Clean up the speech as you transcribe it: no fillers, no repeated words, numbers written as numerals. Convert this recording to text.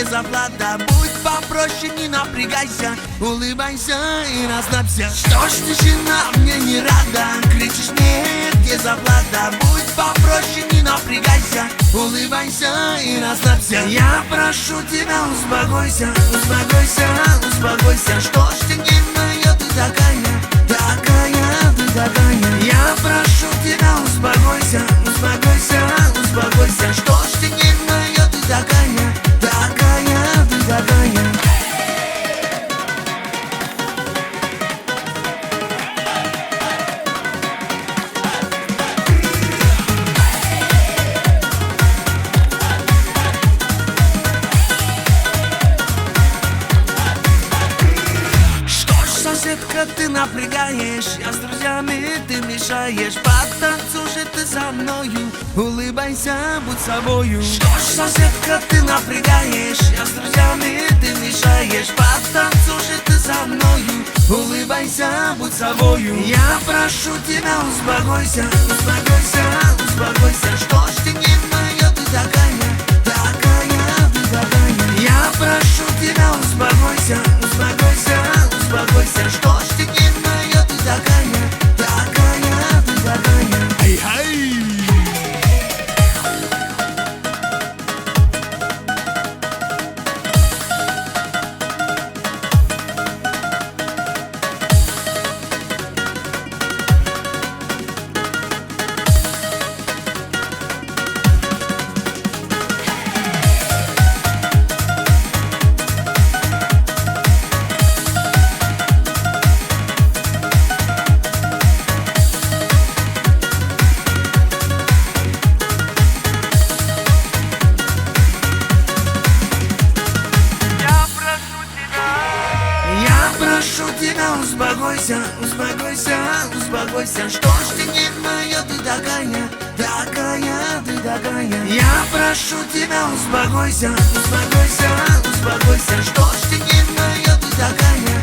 зарплата. Будь попроще, не напрягайся, улыбайся и расслабься. Что ж ты, жена, мне не рада? Кричишь мне, где зарплата? Будь попроще, не напрягайся, улыбайся и расслабься. Я прошу тебя, успокойся, успокойся, успокойся. Что ж ты нервная, ты такая, такая, ты такая. Я прошу тебя, успокойся, успокойся, успокойся. Что ж ты нервная, ты такая, такая, ты такая. Соседка, ты напрягаешь, я с друзьями, ты мешаешь. Потанцуй ты со мною, улыбайся, будь собою. Что ж, соседка, ты напрягаешь, я с друзьями, ты мешаешь. Потанцуй ты со мною, улыбайся, будь собою. Я прошу тебя, успокойся, успокойся, успокойся. Что ж ты нервная, ты такая, такая, ты такая. Я прошу тебя, успокойся, успокойся, успокойся. Что ж ты нервная, ты такая, такая, ты такая. Эй-хей! Прошу тебя, успокойся, успокойся, успокойся. Что ж ты нервная, ты такая, такая, ты такая. Я прошу тебя, успокойся, успокойся, успокойся. Что ж ты нервная, ты такая,